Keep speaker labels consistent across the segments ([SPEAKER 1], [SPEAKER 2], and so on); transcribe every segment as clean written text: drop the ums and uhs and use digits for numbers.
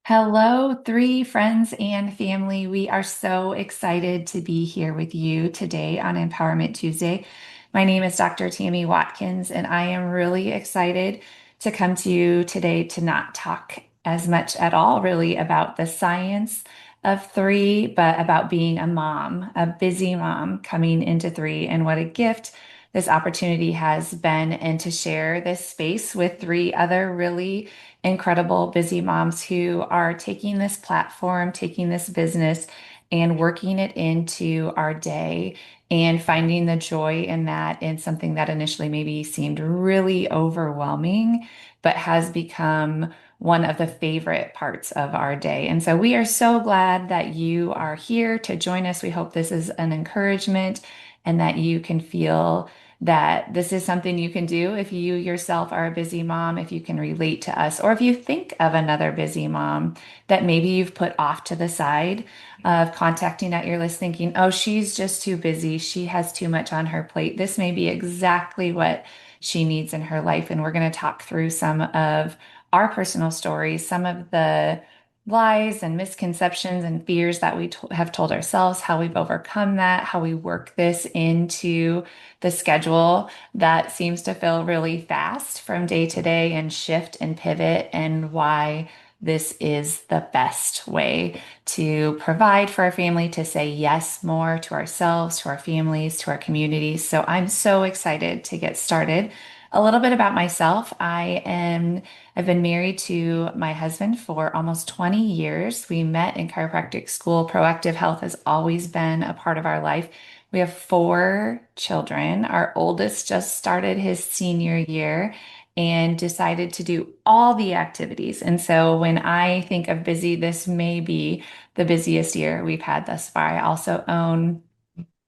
[SPEAKER 1] Hello, three friends and family. We are so excited to be here with you today on Empowerment Tuesday. My name is Dr. Tammy Watkins, and I am really excited to come to you today to not talk as much at all, really, about the science of three, but about being a mom, a busy mom coming into three, and what a gift this opportunity has been, and to share this space with three other really incredible busy moms who are taking this platform, taking this business, and working it into our day and finding the joy in that in something that initially maybe seemed really overwhelming, but has become one of the favorite parts of our day. And so we are so glad that you are here to join us. We hope this is an encouragement and that you can feel that this is something you can do if you yourself are a busy mom, if you can relate to us, or if you think of another busy mom that maybe you've put off to the side of contacting at your list, thinking, oh, she's just too busy. She has too much on her plate. This may be exactly what she needs in her life. And we're going to talk through some of our personal stories, some of the lies and misconceptions and fears that have told ourselves, how we've overcome that, how we work this into the schedule that seems to feel really fast from day to day and shift and pivot, and why this is the best way to provide for our family, to say yes more to ourselves, to our families, to our communities. So I'm so excited to get started. A little bit about myself. I've been married to my husband for almost 20 years. We met in chiropractic school. Proactive health has always been a part of our life. We have four children. Our oldest just started his senior year and decided to do all the activities. And so when I think of busy, this may be the busiest year we've had thus far. I also own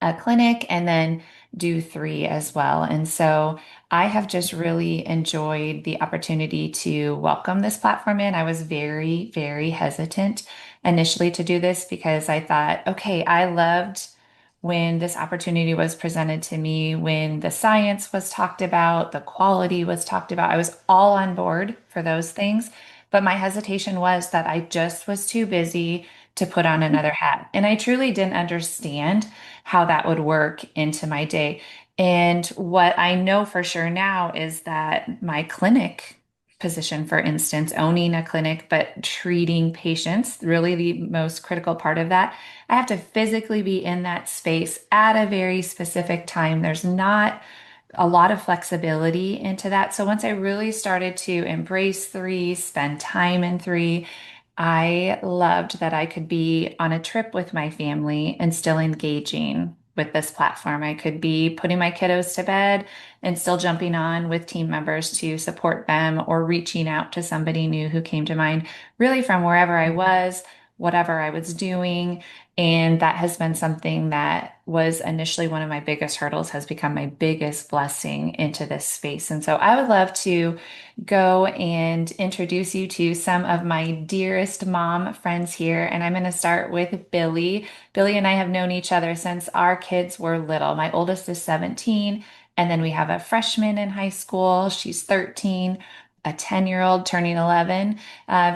[SPEAKER 1] a clinic and then do three as well. And so I have just really enjoyed the opportunity to welcome this platform in. I was very, very hesitant initially to do this because I thought, okay, I loved when this opportunity was presented to me, when the science was talked about, the quality was talked about. I was all on board for those things. But my hesitation was that I just was too busy to put on another hat. And I truly didn't understand how that would work into my day. And what I know for sure now is that my clinic position, for instance, owning a clinic but treating patients, really the most critical part of that, I have to physically be in that space at a very specific time. There's not a lot of flexibility into that. So once I really started to embrace three, spend time in three, I loved that I could be on a trip with my family and still engaging with this platform. I could be putting my kiddos to bed and still jumping on with team members to support them, or reaching out to somebody new who came to mind, really from wherever I was, whatever I was doing. And that has been something that was initially one of my biggest hurdles, has become my biggest blessing into this space. And so I would love to go and introduce you to some of my dearest mom friends here. And I'm going to start with Billie. Billie and I have known each other since our kids were little. My oldest is 17, and then we have a freshman in high school. She's 13, a 10-year-old turning 11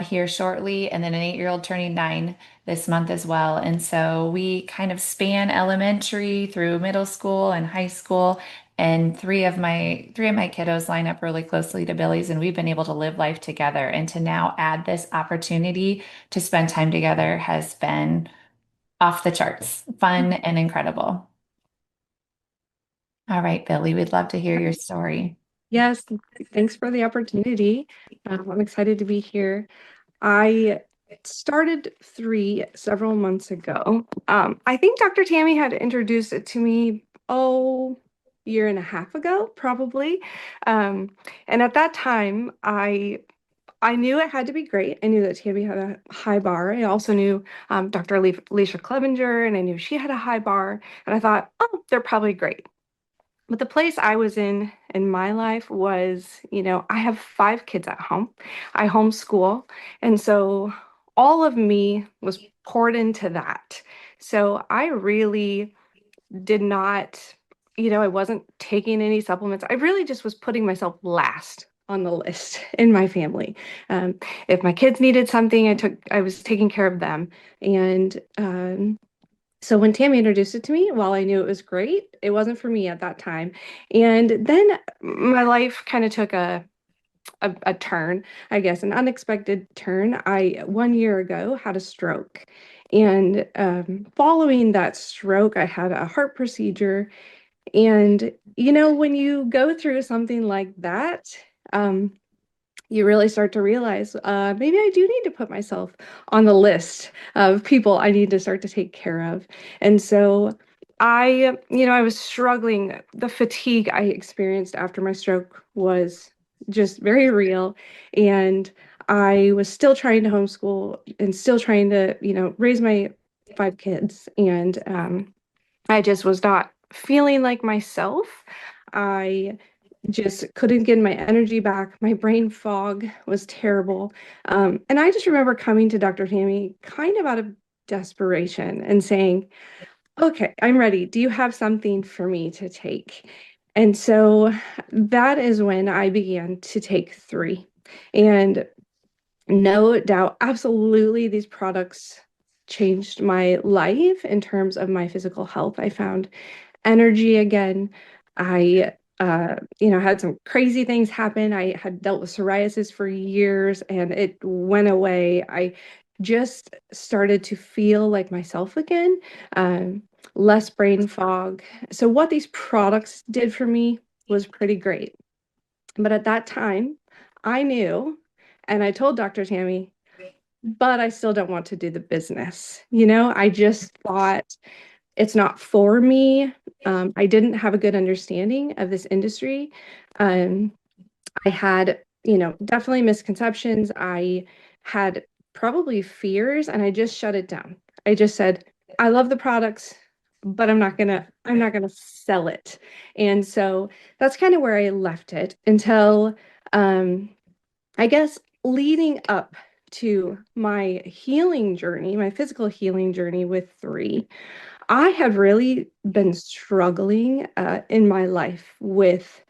[SPEAKER 1] here shortly, and then an 8-year-old turning 9 this month as well. And so we kind of span elementary through middle school and high school. And three of my kiddos line up really closely to Billie's, and we've been able to live life together. And to now add this opportunity to spend time together has been off the charts, fun and incredible. All right, Billie, we'd love to hear your story.
[SPEAKER 2] Yes, thanks for the opportunity. I'm excited to be here. I started three several months ago. I think Dr. Tammy had introduced it to me, year and a half ago, probably. Um, and at that time, I knew it had to be great. I knew that Tammy had a high bar. I also knew Dr. Alicia Clevenger, and I knew she had a high bar. And I thought, oh, they're probably great. But the place I was in my life was, I have five kids at home. I homeschool. And so all of me was poured into that. So I really did not, I wasn't taking any supplements. I really just was putting myself last on the list in my family. Um, if my kids needed something, I was taking care of them. And so when Tammy introduced it to me, while I knew it was great, it wasn't for me at that time. And then my life kind of took a turn, I guess, an unexpected turn. I 1 year ago had a stroke. And following that stroke, I had a heart procedure. And, when you go through something like that, um, you really start to realize maybe I do need to put myself on the list of people I need to start to take care of. And so I was struggling. The fatigue I experienced after my stroke was just very real. And I was still trying to homeschool and still trying to, raise my 5 kids. And I just was not feeling like myself. I just couldn't get my energy back. My brain fog was terrible. And I just remember coming to Dr. Tammy kind of out of desperation and saying, okay, I'm ready. Do you have something for me to take? And so that is when I began to take 3. And no doubt, absolutely, these products changed my life in terms of my physical health. I found energy again. I, had some crazy things happen. I had dealt with psoriasis for years and it went away. I just started to feel like myself again, less brain fog. So, what these products did for me was pretty great. But at that time, I knew, and I told Dr. Tammy, but I still don't want to do the business. I just thought it's not for me. I didn't have a good understanding of this industry. Um, I had, definitely misconceptions. I had probably fears and I just shut it down. I just said, I love the products, but I'm not gonna sell it. And so that's kind of where I left it until um I guess leading up to my healing journey, my physical healing journey with 3. I have really been struggling in my life with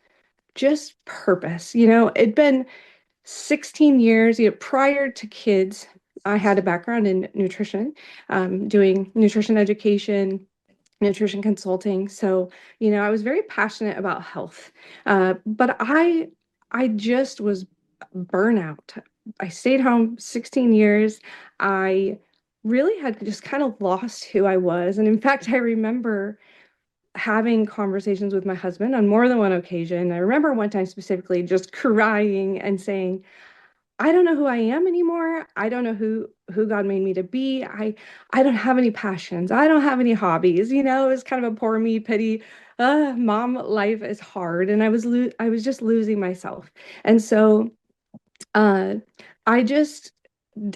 [SPEAKER 2] just purpose. It'd been 16 years, prior to kids. I had a background in nutrition, doing nutrition education, nutrition consulting. So, I was very passionate about health. But I just was burnout. I stayed home 16 years. I really had just kind of lost who I was. And in fact, I remember having conversations with my husband on more than one occasion. I remember one time specifically just crying and saying, I don't know who I am anymore. I don't know who God made me to be. I don't have any passions. I don't have any hobbies. It was kind of a poor me pity. Mom life is hard, and I was just losing myself. And so uh, I just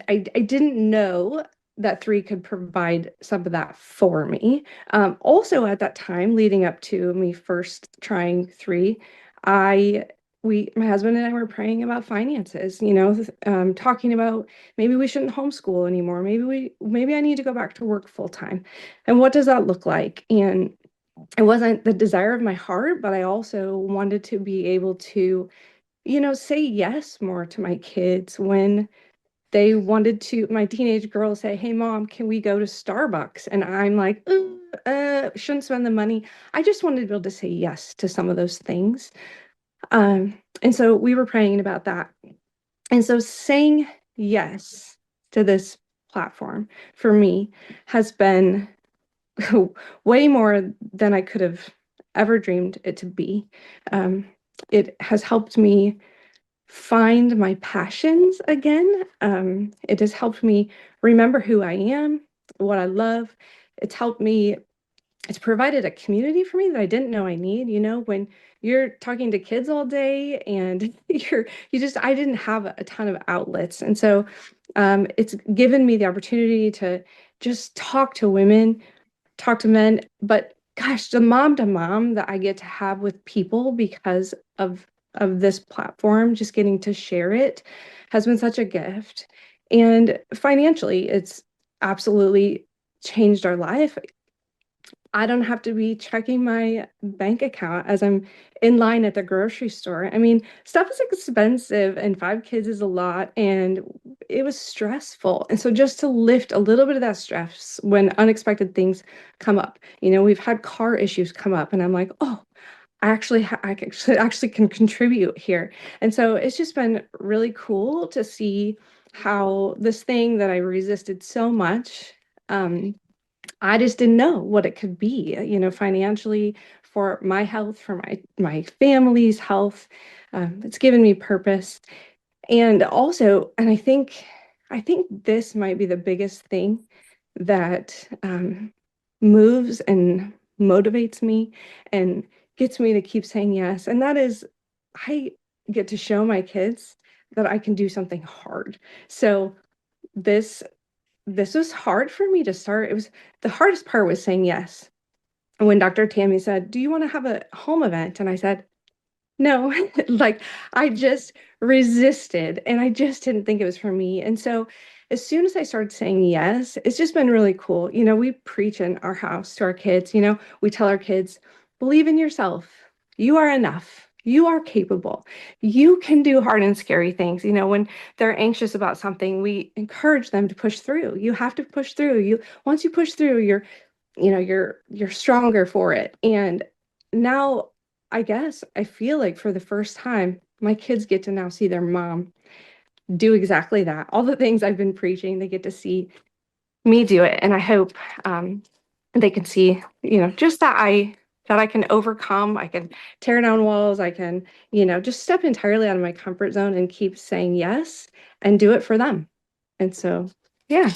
[SPEAKER 2] I didn't know that 3 could provide some of that for me. Also, at that time, leading up to me first trying 3, I my husband and I were praying about finances. Talking about maybe we shouldn't homeschool anymore. Maybe I need to go back to work full time, and what does that look like? And it wasn't the desire of my heart, but I also wanted to be able to say yes more to my kids when they wanted to, my teenage girl say, hey, mom, can we go to Starbucks? And I'm like, shouldn't spend the money. I just wanted to be able to say yes to some of those things. And so we were praying about that. And so saying yes to this platform for me has been way more than I could have ever dreamed it to be. Um, it has helped me find my passions again. It has helped me remember who I am, what I love. It's helped me, it's provided a community for me that I didn't know I need. When you're talking to kids all day and I didn't have a ton of outlets. And so it's given me the opportunity to just talk to women, talk to men, but gosh, the mom to mom that I get to have with people because of this platform, just getting to share it has been such a gift. And financially, it's absolutely changed our life. I don't have to be checking my bank account as I'm in line at the grocery store. I mean, stuff is expensive and 5 kids is a lot and it was stressful. And so just to lift a little bit of that stress when unexpected things come up. We've had car issues come up and I'm like, "Oh, I actually can contribute here." And so it's just been really cool to see how this thing that I resisted so much, um, I just didn't know what it could be, financially, for my health, for my family's health. It's given me purpose. And also, and I think this might be the biggest thing that moves and motivates me and gets me to keep saying yes. And that is, I get to show my kids that I can do something hard. So this this was hard for me to start. It was the hardest part was saying yes. When Dr. Tammy said, "Do you want to have a home event?" And I said, "No." Like I just resisted and I just didn't think it was for me. And so as soon as I started saying yes, it's just been really cool. We preach in our house to our kids, we tell our kids, believe in yourself. You are enough. You are capable. You can do hard and scary things. When they're anxious about something, we encourage them to push through. You have to push through. Once you push through, you're stronger for it. And now I guess I feel like for the first time, my kids get to now see their mom do exactly that. All the things I've been preaching, they get to see me do it. And I hope they can see, just that I can overcome, I can tear down walls, I can, just step entirely out of my comfort zone and keep saying yes and do it for them. And so, yeah.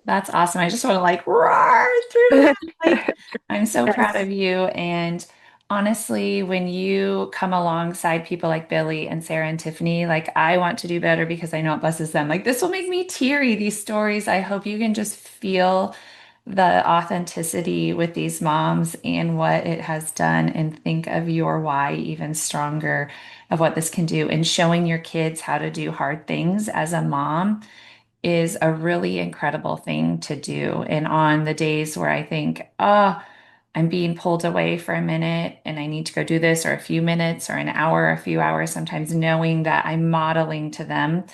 [SPEAKER 1] That's awesome. I just want to like roar through that. Like, I'm so proud
[SPEAKER 2] Yes.
[SPEAKER 1] of you. And honestly, when you come alongside people like Billy and Sarah and Tiffany, like I want to do better because I know it blesses them. Like this will make me teary, these stories. I hope you can just feel the authenticity with these moms and what it has done and think of your why even stronger of what this can do and showing your kids how to do hard things as a mom is a really incredible thing to do. And on the days where I think, oh, I'm being pulled away for a minute and I need to go do this, or a few minutes, or an hour, a few hours, sometimes knowing that I'm modeling to them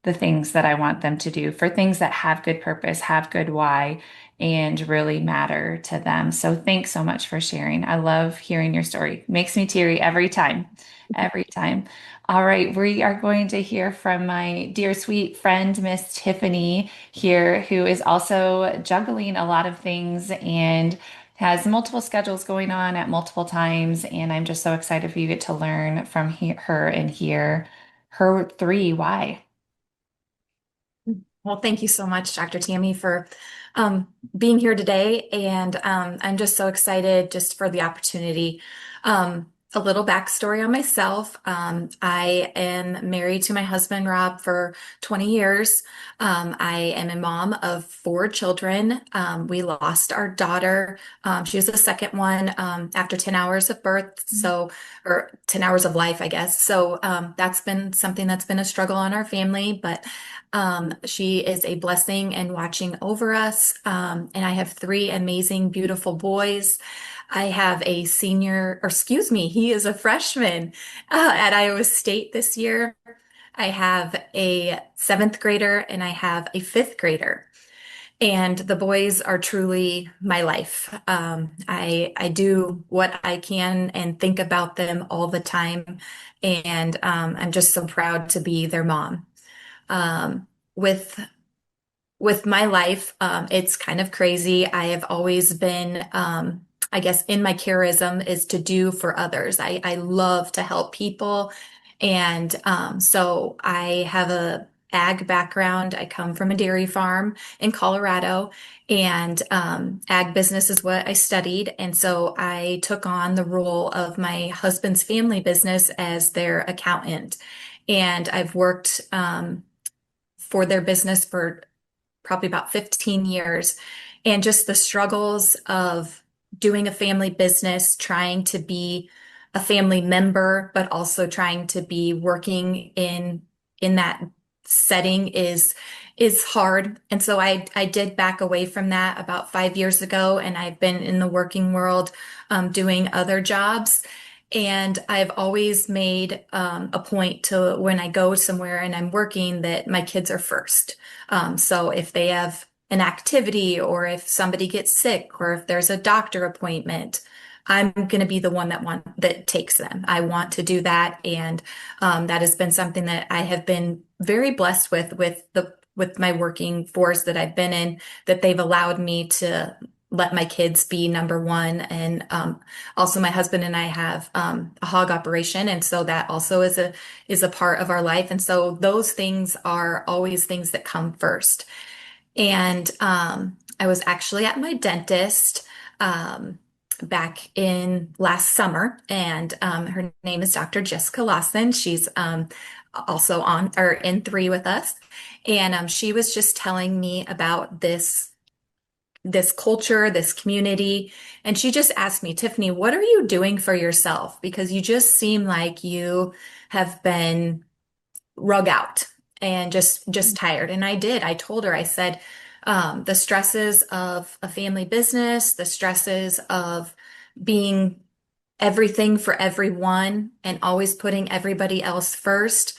[SPEAKER 1] the things that I want them to do for things that have good purpose, have good why, and really matter to them. So thanks so much for sharing. I love hearing your story. Makes me teary every time, every time. All right, we are going to hear from my dear sweet friend, Miss Tiffany here, who is also juggling a lot of things and has multiple schedules going on at multiple times. And I'm just so excited for you to get to learn from her and hear her three why.
[SPEAKER 3] Well, thank you so much, Dr. Tammy, for being here today. And I'm just so excited just for the opportunity. A little backstory on myself. I am married to my husband, Rob, for 20 years. I am a mom of 4 children. We lost our daughter. She was the second one after 10 hours of birth. So, or 10 hours of life, I guess. So that's been something that's been a struggle on our family, but she is a blessing and watching over us. And I have 3 amazing, beautiful boys. I have a senior, or excuse me, he is a freshman at Iowa State this year. I have a 7th grader and I have a 5th grader. And the boys are truly my life. I do what I can and think about them all the time. And I'm just so proud to be their mom. Um, with with my life, it's kind of crazy. I have always been, I guess, in my charism is to do for others. I love to help people, and so I have a ag background. I come from a dairy farm in Colorado, and ag business is what I studied. And so I took on the role of my husband's family business as their accountant, and I've worked. For their business for probably about 15 years. And just the struggles of doing a family business, trying to be a family member, but also trying to be working in that setting is hard. And so I did back away from that about 5 years ago, and I've been in the working world doing other jobs. And I've always made a point to when I go somewhere and I'm working that my kids are first. So if they have an activity or if somebody gets sick or if there's a doctor appointment, I'm going to be the one that takes them. I want to do that, and that has been something that I have been very blessed with my working force that I've been in, that they've allowed me to let my kids be number one. And also, my husband and I have a hog operation, and so that also is a part of our life. And so those things are always things that come first. And I was actually at my dentist back in last summer, and her name is Dr. Jessica Lawson. She's also on or in three with us, and she was just telling me about this culture, this community, and she just asked me, Tiffany, what are you doing for yourself? Because you just seem like you have been rug out and just tired. And I did. I told her, I said, the stresses of a family business, the stresses of being everything for everyone and always putting everybody else first.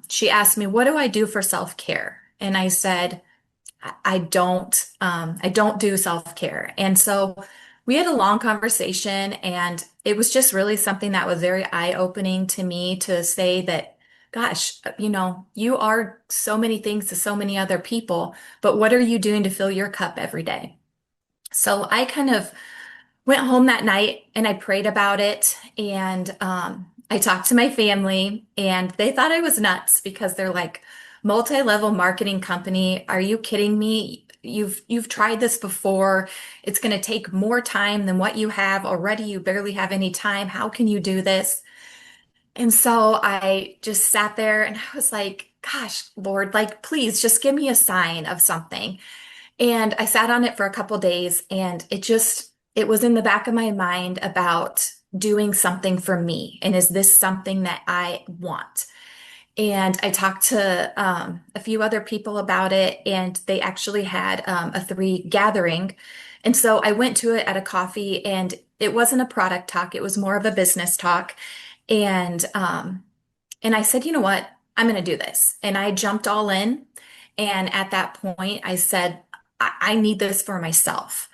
[SPEAKER 3] She asked me, what do I do for self-care? And I said, I don't do self-care. And so we had a long conversation, and it was just really something that was very eye-opening to me to say that, gosh, you are so many things to so many other people, but what are you doing to fill your cup every day? So I kind of went home that night and I prayed about it, and I talked to my family, and they thought I was nuts because they're like, multi-level marketing company, are you kidding me? You've tried this before. It's going to take more time than what you have already. You barely have any time. How can you do this? And so I just sat there and I was like, gosh, Lord, like, please just give me a sign of something. And I sat on it for a couple days, and it was in the back of my mind about doing something for me. And is this something that I want? And I talked to a few other people about it, and they actually had a three gathering. And so I went to it at a coffee, and it wasn't a product talk, it was more of a business talk. And I said, you know what? I'm going to do this. And I jumped all in. And at that point, I said, I need this for myself.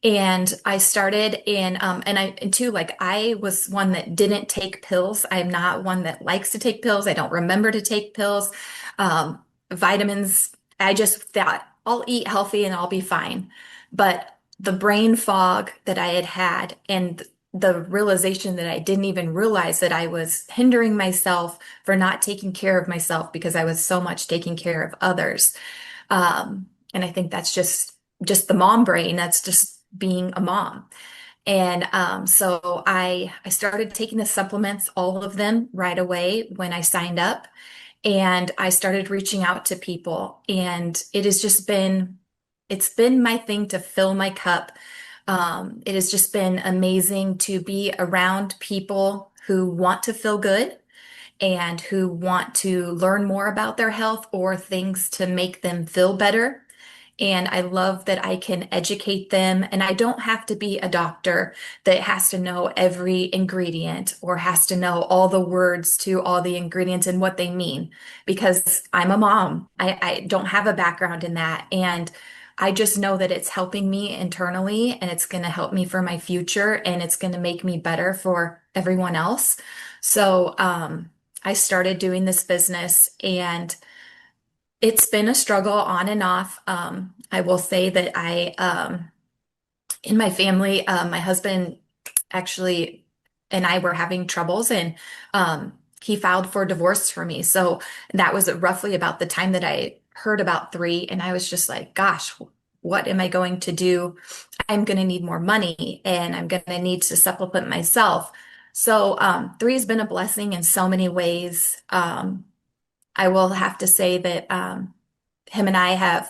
[SPEAKER 3] And I started in, and too, like, I was one that didn't take pills. I'm not one that likes to take pills. I don't remember to take pills. Vitamins, I just thought I'll eat healthy and I'll be fine. But the brain fog that I had had, and the realization that I didn't even realize that I was hindering myself for not taking care of myself because I was so much taking care of others. And I think that's just the mom brain. That's just being a mom. And so I started taking the supplements, all of them, right away when I signed up. And I started reaching out to people. And it's been my thing to fill my cup. It has just been amazing to be around people who want to feel good and who want to learn more about their health or things to make them feel better. And I love that I can educate them, and I don't have to be a doctor that has to know every ingredient or has to know all the words to all the ingredients and what they mean, because I'm a mom. I don't have a background in that. And I just know that it's helping me internally, and it's going to help me for my future, and it's going to make me better for everyone else. So I started doing this business, and it's been a struggle on and off. I will say that in my family, my husband actually and I were having troubles, and he filed for divorce for me. So that was roughly about the time that I heard about three, and I was just like, gosh, what am I going to do? I'm going to need more money, and I'm going to need to supplement myself. So three has been a blessing in so many ways. I will have to say that him and I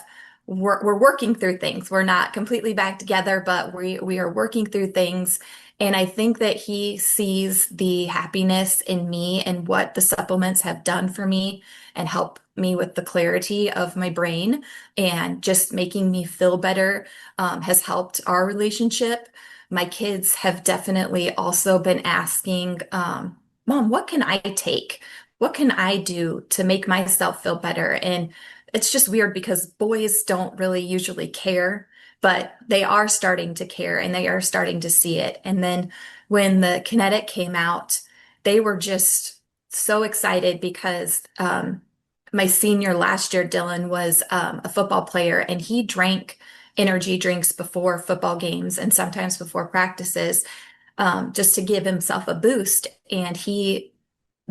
[SPEAKER 3] we're working through things. We're not completely back together, but we are working through things, And I think that he sees the happiness in me and what the supplements have done for me and help me with the clarity of my brain and just making me feel better, has helped our relationship. My kids have definitely also been asking, Mom, what can I take? What can I do to make myself feel better? And it's just weird because boys don't really usually care, but they are starting to care and they are starting to see it. And then when the Kinetic came out, they were just so excited because my senior last year, Dylan, was a football player and he drank energy drinks before football games and sometimes before practices, just to give himself a boost. And he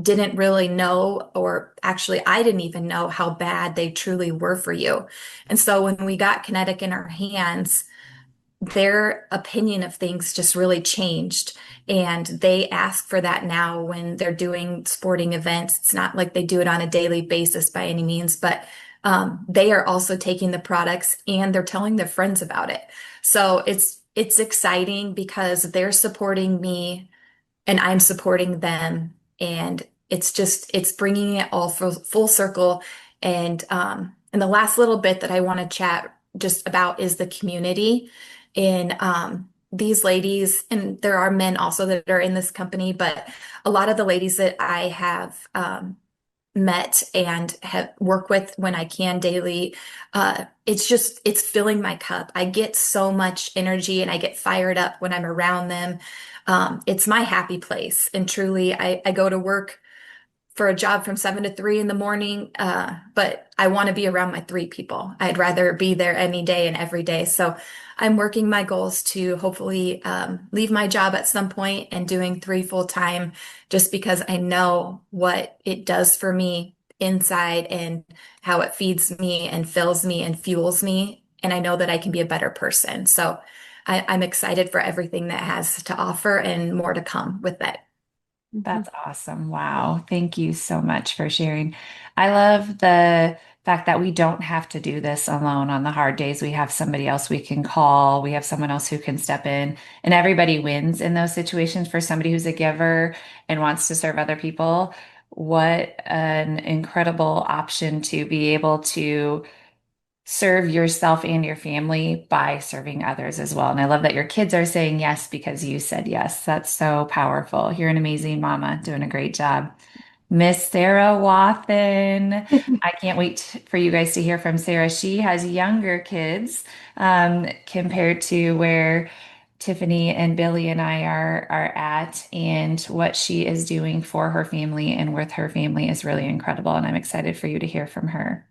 [SPEAKER 3] didn't really know, or actually, I didn't even know how bad they truly were for you. And so when we got Kinetic in our hands, their opinion of things just really changed. And they ask for that now when they're doing sporting events. It's not like they do it on a daily basis by any means, but they are also taking the products and they're telling their friends about it. So it's exciting because they're supporting me and I'm supporting them. And it's bringing it all full circle. And the last little bit that I want to chat just about is the community. And these ladies, and there are men also that are in this company, but a lot of the ladies that I have met and have work with when I can daily, it's filling my cup. I get so much energy and I get fired up when I'm around them. It's my happy place. And truly, I go to work for a job from 7 to 3 in the morning, but I want to be around my 3 people. I'd rather be there any day and every day. So I'm working my goals to hopefully leave my job at some point and doing 3 full time, just because I know what it does for me inside and how it feeds me and fills me and fuels me. And I know that I can be a better person. So I'm excited for everything that has to offer and more to come with that.
[SPEAKER 1] That's awesome. Wow. Thank you so much for sharing. I love the fact that we don't have to do this alone on the hard days. We have somebody else we can call. We have someone else who can step in, and everybody wins in those situations. For somebody who's a giver and wants to serve other people, what an incredible option to be able to serve yourself and your family by serving others as well. And I love that your kids are saying yes because you said yes. That's so powerful. You're an amazing mama, doing a great job. Miss Sara Wathen. I can't wait for you guys to hear from Sara. She has younger kids compared to where Tiffany and Billie and I are at, and what she is doing for her family and with her family is really incredible. And I'm excited for you to hear from her.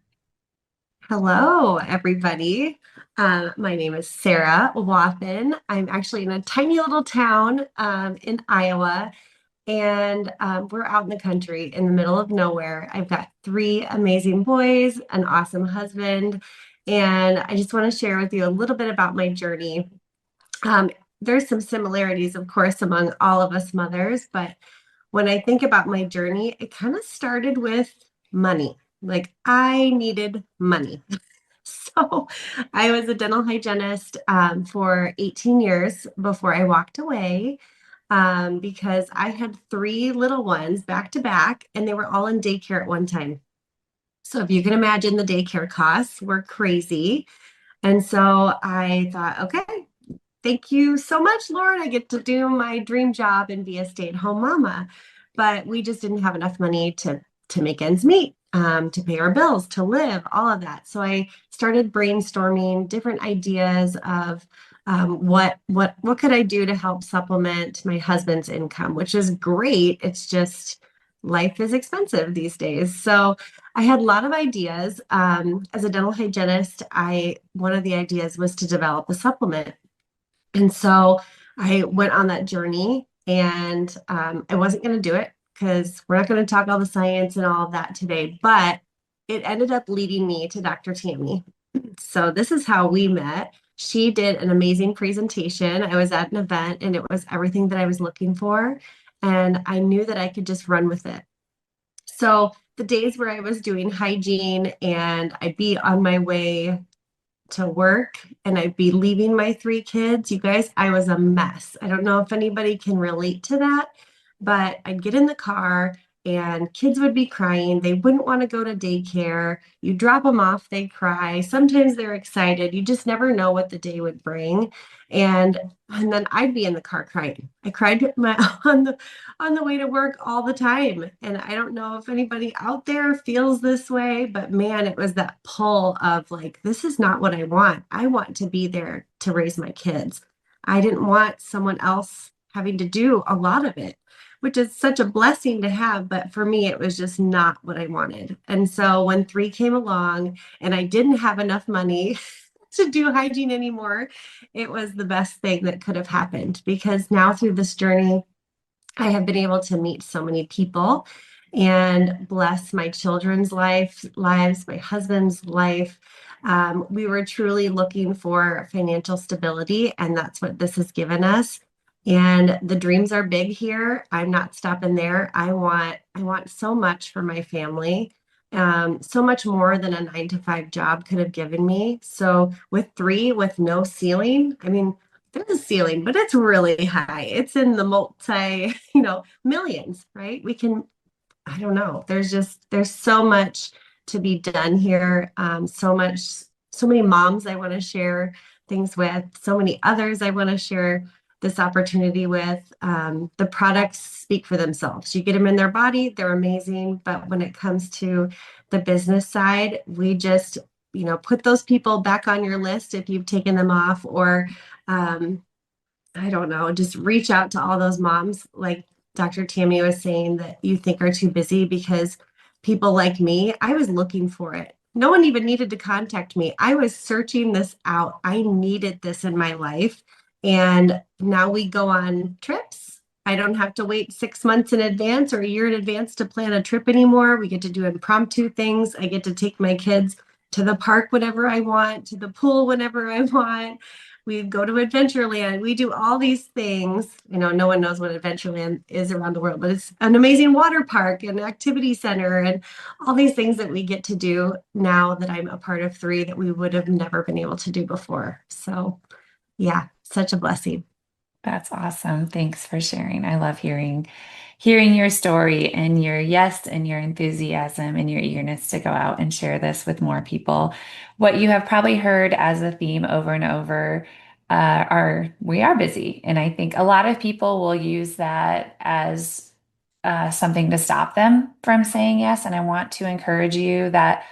[SPEAKER 4] Hello, everybody. My name is Sara Wathen. I'm actually in a tiny little town in Iowa, and we're out in the country in the middle of nowhere. I've got 3 amazing boys, an awesome husband, and I just want to share with you a little bit about my journey. Um, there's some similarities, of course, among all of us mothers, but when I think about my journey, it kind of started with money. Like I needed money. So I was a dental hygienist for 18 years before I walked away because I had 3 little ones back to back and they were all in daycare at one time. So if you can imagine, the daycare costs were crazy. And so I thought, okay, thank you so much, Lord. I get to do my dream job and be a stay-at-home mama. But we just didn't have enough money to make ends meet, to pay our bills, to live, all of that. So I started brainstorming different ideas of what could I do to help supplement my husband's income, which is great. It's just life is expensive these days. So I had a lot of ideas. As a dental hygienist, one of the ideas was to develop a supplement. And so I went on that journey, and I wasn't going to do it because we're not going to talk all the science and all of that today, but it ended up leading me to Dr. Tammy. So this is how we met. She did an amazing presentation. I was at an event and it was everything that I was looking for. And I knew that I could just run with it. So the days where I was doing hygiene and I'd be on my way to work and I'd be leaving my 3 kids. You guys, I was a mess. I don't know if anybody can relate to that, but I'd get in the car and kids would be crying. They wouldn't want to go to daycare. You drop them off, they cry. Sometimes they're excited. You just never know what the day would bring. And and then I'd be in the car crying. I cried on the way to work all the time. And I don't know if anybody out there feels this way, but man, it was that pull of like, this is not what I want. I want to be there to raise my kids. I didn't want someone else having to do a lot of it, which is such a blessing to have. But for me, it was just not what I wanted. And so when 3 came along and I didn't have enough money to do hygiene anymore, it was the best thing that could have happened because now through this journey, I have been able to meet so many people and bless my children's lives, my husband's life. We were truly looking for financial stability, and that's what this has given us. And the dreams are big here. I'm not stopping there. I want so much for my family, so much more than a 9 to 5 job could have given me. So with 3, with no ceiling, I mean, there's a ceiling, but it's really high. It's in the multi, millions, right? I don't know. There's so much to be done here. So many moms I want to share things with, so many others I want to share this opportunity with. The products speak for themselves. You get them in their body, they're amazing. But when it comes to the business side, we just, put those people back on your list if you've taken them off, or I don't know, just reach out to all those moms, like Dr. Tammy was saying, that you think are too busy, because people like me, I was looking for it. No one even needed to contact me. I was searching this out. I needed this in my life. And now we go on trips. I don't have to wait 6 months in advance or a year in advance to plan a trip anymore. We get to do impromptu things. I get to take my kids to the park whenever I want, to the pool whenever I want. We go to Adventureland. We do all these things. No one knows what Adventureland is around the world, but it's an amazing water park and activity center and all these things that we get to do now that I'm a part of 3 that we would have never been able to do before. So yeah, such a blessing.
[SPEAKER 1] That's awesome. Thanks for sharing. I love hearing your story and your yes and your enthusiasm and your eagerness to go out and share this with more people. What you have probably heard as a theme over and over are we are busy. And I think a lot of people will use that as something to stop them from saying yes. And I want to encourage you that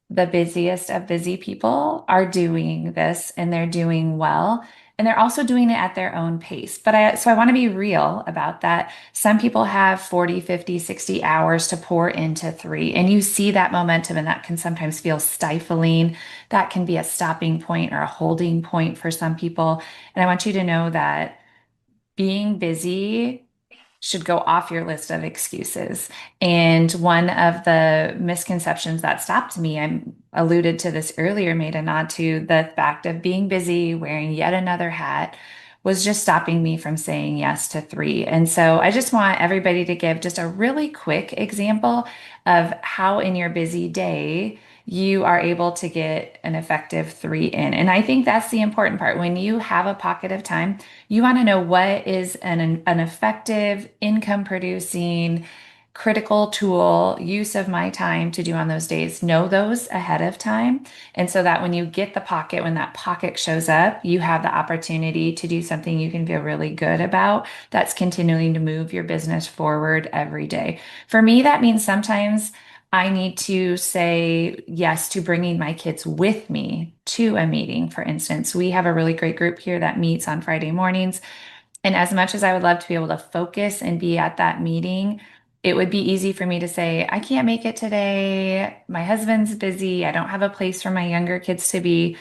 [SPEAKER 1] the busiest of busy people are doing this and they're doing well. And they're also doing it at their own pace. So I want to be real about that. Some people have 40, 50, 60 hours to pour into 3. And you see that momentum, and that can sometimes feel stifling. That can be a stopping point or a holding point for some people. And I want you to know that being busy should go off your list of excuses. And one of the misconceptions that stopped me, I alluded to this earlier, made a nod to the fact of being busy, wearing yet another hat, was just stopping me from saying yes to 3. And so I just want everybody to give just a really quick example of how in your busy day you are able to get an effective 3 in. And I think that's the important part. When you have a pocket of time, you want to know what is an effective income producing critical tool use of my time to do on those days. Know those ahead of time. And so that when you get the pocket, when that pocket shows up, you have the opportunity to do something you can feel really good about that's continuing to move your business forward every day. For me, that means sometimes I need to say yes to bringing my kids with me to a meeting. For instance, we have a really great group here that meets on Friday mornings. And as much as I would love to be able to focus and be at that meeting, it would be easy for me to say, I can't make it today. My husband's busy. I don't have a place for my younger kids to be.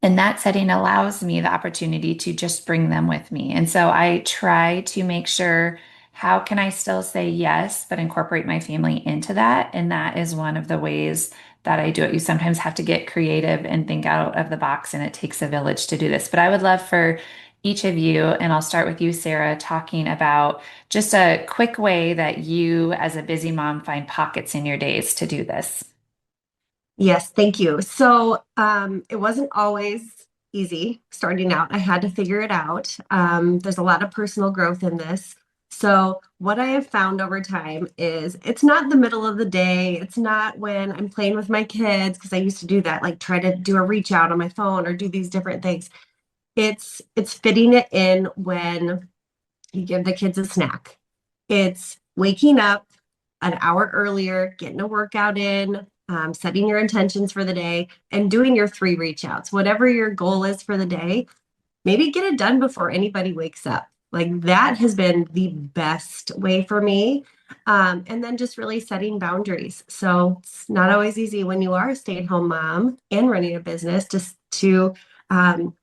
[SPEAKER 1] And that setting allows me the opportunity to just bring them with me. And so I try to make sure, how can I still say yes, but incorporate my family into that? And that is one of the ways that I do it. You sometimes have to get creative and think out of the box, and it takes a village to do this. But I would love for each of you, and I'll start with you, Sara, talking about just a quick way that you, as a busy mom, find pockets in your days to do this.
[SPEAKER 4] Yes, thank you. So it wasn't always easy starting out. I had to figure it out. There's a lot of personal growth in this. So what I have found over time is it's not the middle of the day. It's not when I'm playing with my kids, because I used to do that, like try to do a reach out on my phone or do these different things. It's fitting it in when you give the kids a snack. It's waking up an hour earlier, getting a workout in, setting your intentions for the day, and doing your 3 reach outs. Whatever your goal is for the day, maybe get it done before anybody wakes up. Like that has been the best way for me. And then just really setting boundaries. So it's not always easy when you are a stay-at-home mom and running a business just to um,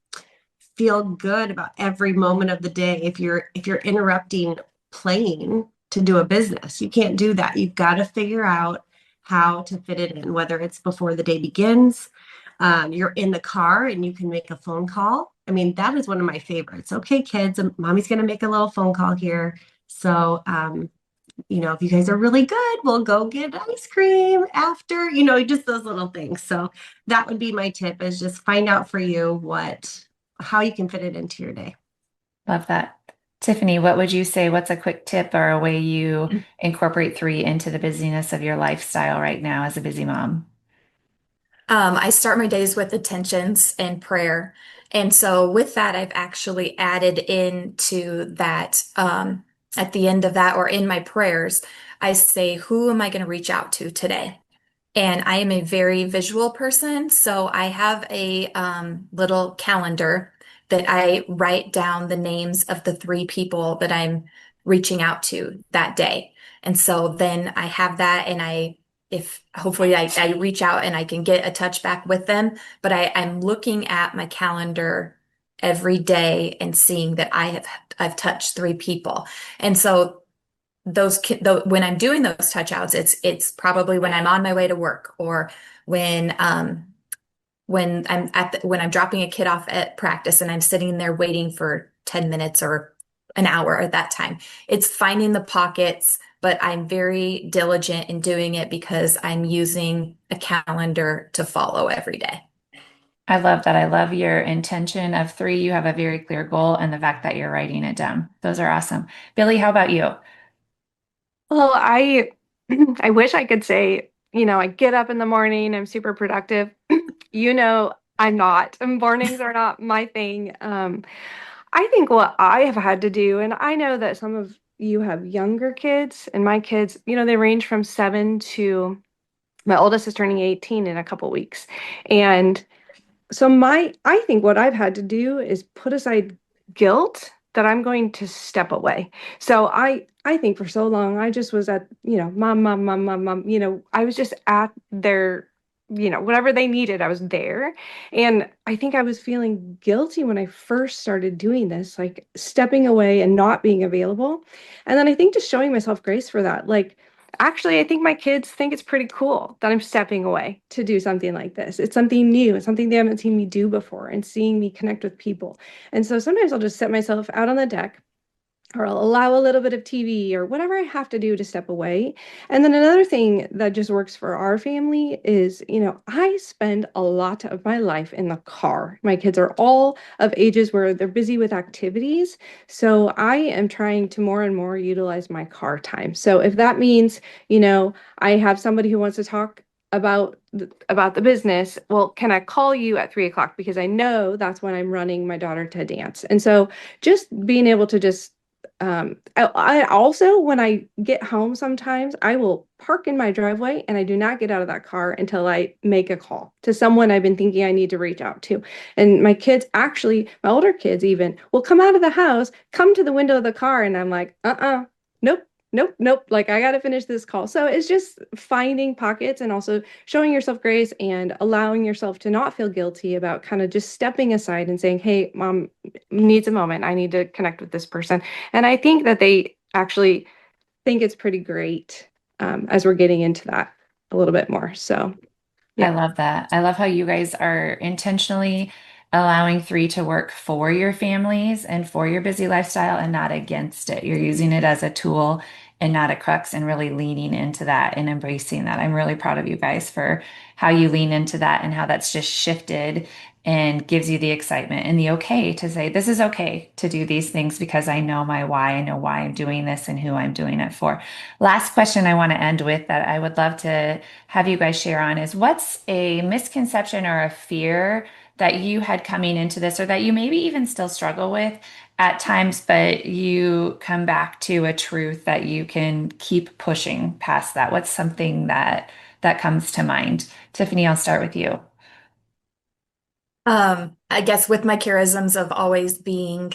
[SPEAKER 4] feel good about every moment of the day. If you're interrupting playing to do a business, you can't do that. You've got to figure out how to fit it in, whether it's before the day begins, you're in the car and you can make a phone call. I mean, that is one of my favorites. Okay, kids, mommy's going to make a little phone call here. So if you guys are really good, we'll go get ice cream after, just those little things. So that would be my tip, is just find out for you how you can fit it into your day.
[SPEAKER 1] Love that. Tiffany, what would you say? What's a quick tip or a way you incorporate three into the busyness of your lifestyle right now as a busy mom?
[SPEAKER 3] I start my days with intentions and prayer. And so with that, I've actually added into that, at the end of that or in my prayers, I say, who am I going to reach out to today? And I am a very visual person, so I have a little calendar that I write down the names of the 3 people that I'm reaching out to that day. And so then I have that, and if hopefully I reach out and I can get a touch back with them, but I'm looking at my calendar every day and seeing that I've touched 3 people. And so when I'm doing those touch outs, it's probably when I'm on my way to work, or when when I'm dropping a kid off at practice and I'm sitting there waiting for 10 minutes or an hour at that time. It's finding the pockets, but I'm very diligent in doing it because I'm using a calendar to follow every day.
[SPEAKER 1] I love that. I love your intention of three. You have a very clear goal and the fact that you're writing it down. Those are awesome. Billy, how about you?
[SPEAKER 2] Well, I I wish I could say, I get up in the morning, I'm super productive. I'm not. Mornings are not my thing. I think what I have had to do, and I know that some of you have younger kids, and my kids, they range from 7 to my oldest is turning 18 in a couple weeks. And so I think what I've had to do is put aside guilt that I'm going to step away. So I think for so long I just was at, mom, mom, mom, mom, mom, I was just at their, whatever they needed, I was there. And I think I was feeling guilty when I first started doing this, like stepping away and not being available. And then I think just showing myself grace for that. Like, actually, I think my kids think it's pretty cool that I'm stepping away to do something like this. It's something new. It's something they haven't seen me do before, and seeing me connect with people. And so sometimes I'll just set myself out on the deck, or I'll allow a little bit of TV or whatever I have to do to step away. And then another thing that just works for our family is, I spend a lot of my life in the car. My kids are all of ages where they're busy with activities. So I am trying to more and more utilize my car time. So if that means, I have somebody who wants to talk about the business, well, can I call you at 3 o'clock? Because I know that's when I'm running my daughter to dance. And so just being able to just I also, when I get home, sometimes I will park in my driveway and I do not get out of that car until I make a call to someone I've been thinking I need to reach out to. And my kids, actually, my older kids even, will come out of the house, come to the window of the car, and I'm like, nope. Nope, nope. Like, I got to finish this call. So it's just finding pockets and also showing yourself grace and allowing yourself to not feel guilty about kind of just stepping aside and saying, hey, mom needs a moment. I need to connect with this person. And I think that they actually think it's pretty great, as we're getting into that a little bit more. So,
[SPEAKER 1] I
[SPEAKER 2] yeah.
[SPEAKER 1] love that. I love how you guys are intentionally allowing three to work for your families and for your busy lifestyle and not against it. You're using it as a tool and not a crux, and really leaning into that and embracing that. I'm really proud of you guys for how you lean into that and how that's just shifted and gives you the excitement and the okay to say, this is okay to do these things because I know my why. I know why I'm doing this and who I'm doing it for. Last question I want to end with that I would love to have you guys share on is, what's a misconception or a fear that you had coming into this, or that you maybe even still struggle with at times, but you come back to a truth that you can keep pushing past that? What's something that comes to mind? Tiffany, I'll start with you.
[SPEAKER 3] I guess with my charisms of always being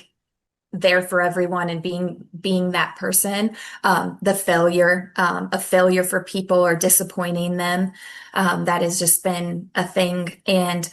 [SPEAKER 3] there for everyone and being that person, the failure, a failure for people or disappointing them, that has just been a thing. And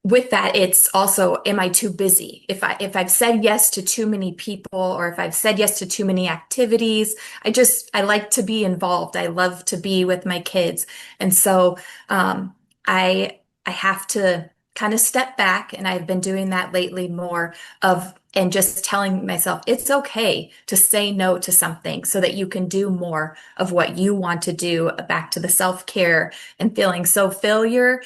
[SPEAKER 3] with that, it's also, am I too busy? If I've said yes to too many people, or if I've said yes to too many activities, I like to be involved. I love to be with my kids. And so I have to kind of step back, and I've been doing that lately more of and just telling myself it's okay to say no to something so that you can do more of what you want to do, back to the self-care and feeling. So failure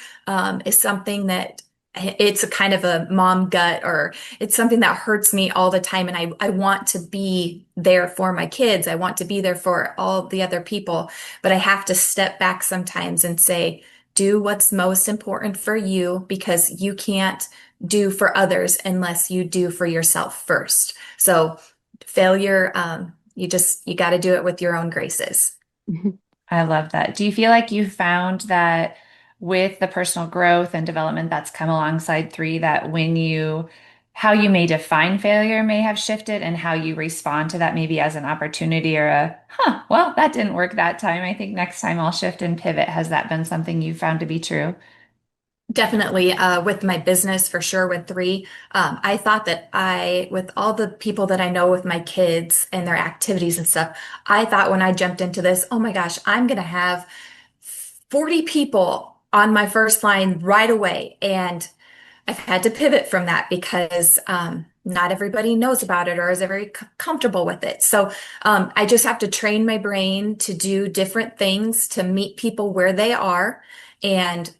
[SPEAKER 3] is something that it's a kind of a mom gut, or it's something that hurts me all the time. And I want to be there for my kids. I want to be there for all the other people, but I have to step back sometimes and say, do what's most important for you, because you can't do for others unless you do for yourself first. So failure, you got to do it with your own graces.
[SPEAKER 1] I love that. Do you feel like you found that with the personal growth and development that's come alongside three, that how you may define failure may have shifted, and how you respond to that maybe as an opportunity or well, that didn't work that time. I think next time I'll shift and pivot. Has that been something you found to be true?
[SPEAKER 3] Definitely, with my business for sure, with three, I thought that with all the people that I know with my kids and their activities and stuff, I thought when I jumped into this, oh my gosh, I'm going to have 40 people on my first line right away. And I've had to pivot from that because not everybody knows about it or is very comfortable with it. So I just have to train my brain to do different things to meet people where they are. And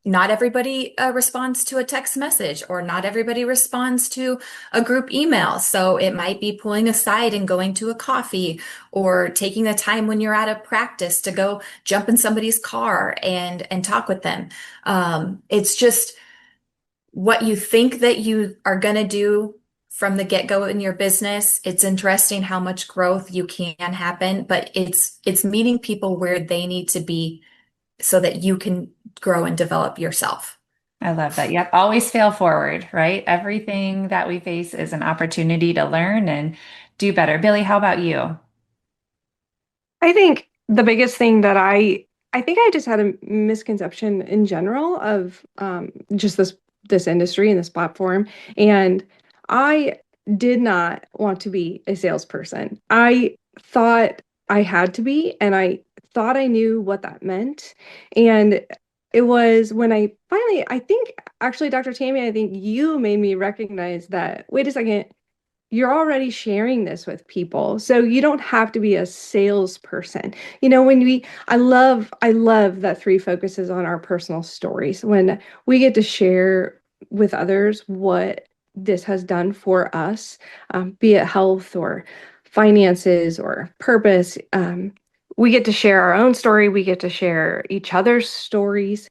[SPEAKER 3] not everybody responds to a text message, or not everybody responds to a group email. So it might be pulling aside and going to a coffee, or taking the time when you're out of practice to go jump in somebody's car and talk with them. It's just what you think that you are going to do from the get-go in your business. It's interesting how much growth you can happen, but it's meeting people where they need to be so that you can grow and develop yourself.
[SPEAKER 1] I love that. Yep. Always fail forward, right? Everything that we face is an opportunity to learn and do better. Billy, how about you?
[SPEAKER 2] I think the biggest thing that I think I just had a misconception in general of just this industry and this platform. And I did not want to be a salesperson. I thought I had to be, and I thought I knew what that meant. And it was when I finally, I think actually, Dr. Tammy, I think you made me recognize that, wait a second, you're already sharing this with people. So you don't have to be a salesperson. I love that three focuses on our personal stories. When we get to share with others what this has done for us, be it health or finances or purpose, we get to share our own story. We get to share each other's stories.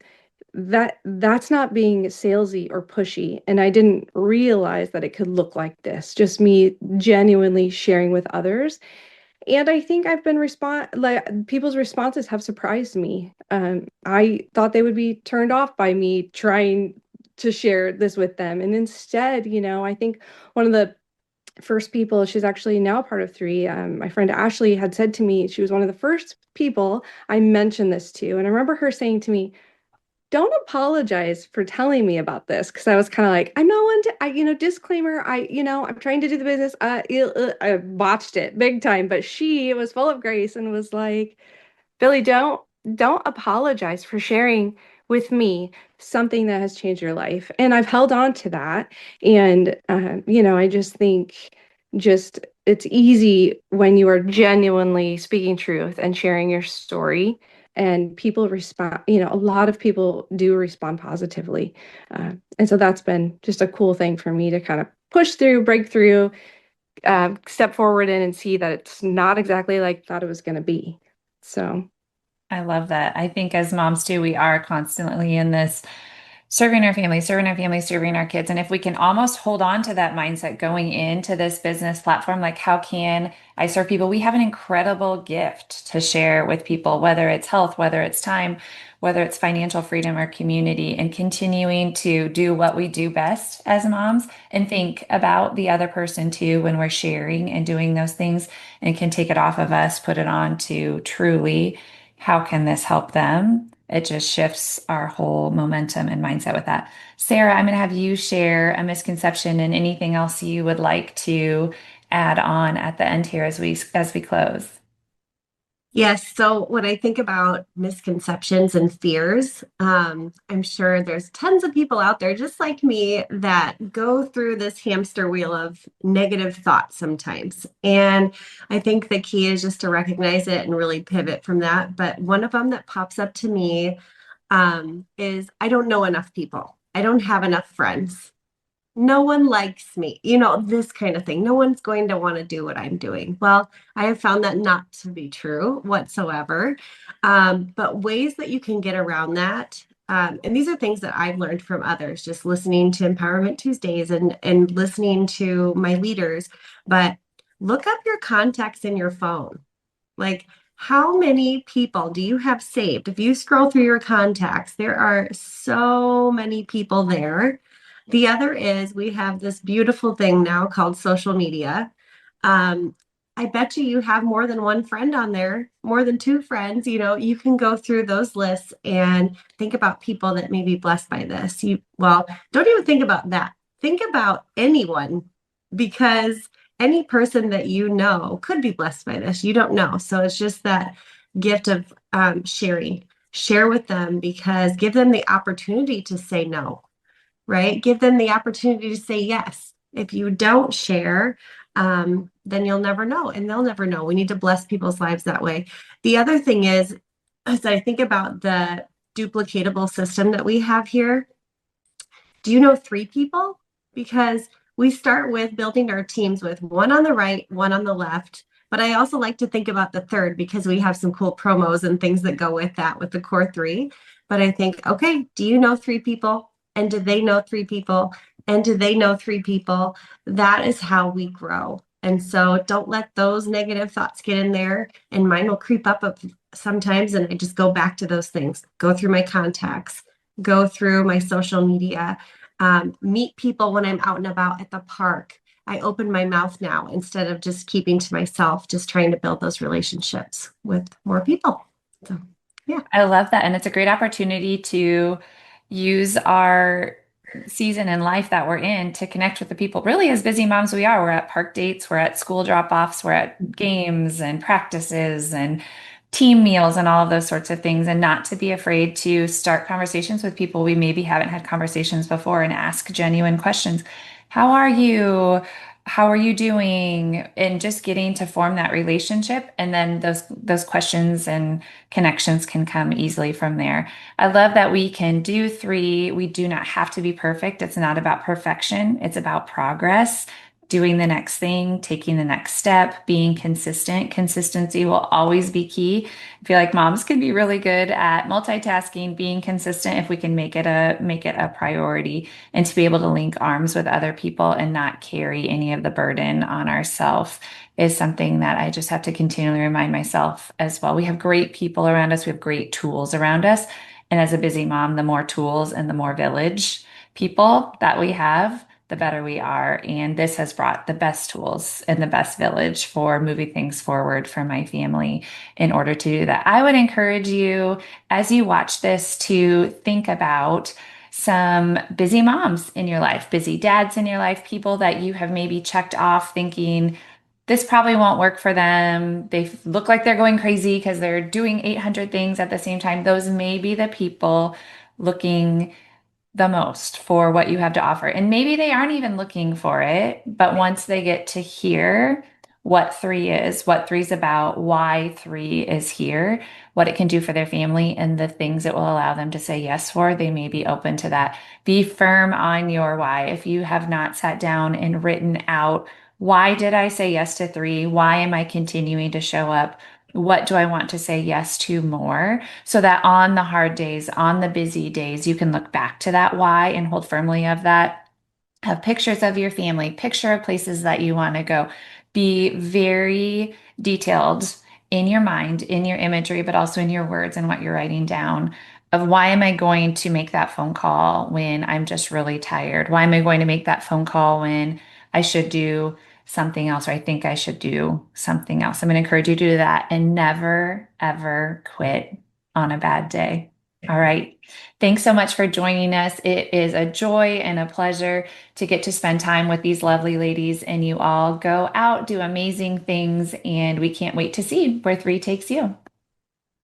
[SPEAKER 2] That's not being salesy or pushy, and I didn't realize that it could look like this, just me genuinely sharing with others. And I think I've been people's responses have surprised me. I thought they would be turned off by me trying to share this with them, and instead, I think one of the first people, she's actually now part of three, my friend Ashley had said to me, she was one of the first people I mentioned this to, and I remember her saying to me, don't apologize for telling me about this, because I was kind of like, I'm not one to, disclaimer, I'm trying to do the business. I botched it big time, but she was full of grace and was like, Billy, don't apologize for sharing with me something that has changed your life. And I've held on to that. And I just think just it's easy when you are genuinely speaking truth and sharing your story, and people respond. A lot of people do respond positively, and so that's been just a cool thing for me to kind of push through, break through, step forward in and see that it's not exactly like I thought it was going to be. So
[SPEAKER 1] I love that. I think as moms too, we are constantly in this serving our family, serving our kids. And if we can almost hold on to that mindset going into this business platform, like how can I serve people? We have an incredible gift to share with people, whether it's health, whether it's time, whether it's financial freedom or community, and continuing to do what we do best as moms and think about the other person too when we're sharing and doing those things and can take it off of us, put it on to truly how can this help them? It just shifts our whole momentum and mindset with that. Sara, I'm going to have you share a misconception and anything else you would like to add on at the end here as we close.
[SPEAKER 4] Yes. So when I think about misconceptions and fears, I'm sure there's tons of people out there just like me that go through this hamster wheel of negative thoughts sometimes. And I think the key is just to recognize it and really pivot from that. But one of them that pops up to me, is I don't know enough people. I don't have enough friends. No one likes me, this kind of thing. No one's going to want to do what I'm doing. Well, I have found that not to be true whatsoever. But ways that you can get around that. And these are things that I've learned from others, just listening to Empowerment Tuesdays and listening to my leaders. But look up your contacts in your phone. Like, how many people do you have saved? If you scroll through your contacts, there are so many people there. The other is we have this beautiful thing now called social media. Um, I bet you have more than one friend on there, more than two friends. You can go through those lists and think about people that may be blessed by this. Well, don't even think about that. Think about anyone, because any person that you know could be blessed by this. You don't know. So it's just that gift of sharing. Share with them, because give them the opportunity to say no, right? Give them the opportunity to say yes. If you don't share, then you'll never know, and they'll never know. We need to bless people's lives that way. The other thing is, as I think about the duplicatable system that we have here, do you know three people? Because we start with building our teams with one on the right, one on the left. But I also like to think about the third, because we have some cool promos and things that go with that, with the core three. But I think, okay, do you know three people? And do they know three people? And do they know three people? That is how we grow. And so don't let those negative thoughts get in there. And mine will creep up sometimes. And I just go back to those things, go through my contacts, go through my social media, meet people when I'm out and about at the park. I open my mouth now instead of just keeping to myself, just trying to build those relationships with more people. So, yeah.
[SPEAKER 1] I love that. And it's a great opportunity to use our season in life that we're in to connect with the people. Really, as busy moms we are, we're at park dates, we're at school drop-offs, we're at games and practices and team meals and all of those sorts of things, and not to be afraid to start conversations with people we maybe haven't had conversations before and ask genuine questions. How are you? How are you doing? And just getting to form that relationship, and then those questions and connections can come easily from there. I love that we can do three. We do not have to be perfect. It's not about perfection. It's about progress, doing the next thing, taking the next step, being consistent. Consistency will always be key. I feel like moms can be really good at multitasking, being consistent if we can make it a priority, and to be able to link arms with other people and not carry any of the burden on ourselves is something that I just have to continually remind myself as well. We have great people around us. We have great tools around us. And as a busy mom, the more tools and the more village people that we have, the better we are. And this has brought the best tools and the best village for moving things forward for my family in order to do that. I would encourage you, as you watch this, to think about some busy moms in your life, busy dads in your life, people that you have maybe checked off thinking, this probably won't work for them. They look like they're going crazy because they're doing 800 things at the same time. Those may be the people looking the most for what you have to offer. And maybe they aren't even looking for it, but once they get to hear what what three's about, why three is here, what it can do for their family, and the things it will allow them to say yes for. They may be open to that. Be firm on your why. If you have not sat down and written out, why did I say yes to three? Why am I continuing to show up? What do I want to say yes to more? So that on the hard days, on the busy days, you can look back to that why and hold firmly of that. Have pictures of your family, picture of places that you want to go. Be very detailed in your mind, in your imagery, but also in your words and what you're writing down of why am I going to make that phone call when I'm just really tired? Why am I going to make that phone call when I should do something else or I think I should do something else? I'm going to encourage you to do that and never, ever quit on a bad day. All right. Thanks so much for joining us. It is a joy and a pleasure to get to spend time with these lovely ladies, and you all go out, do amazing things, and we can't wait to see where three takes you.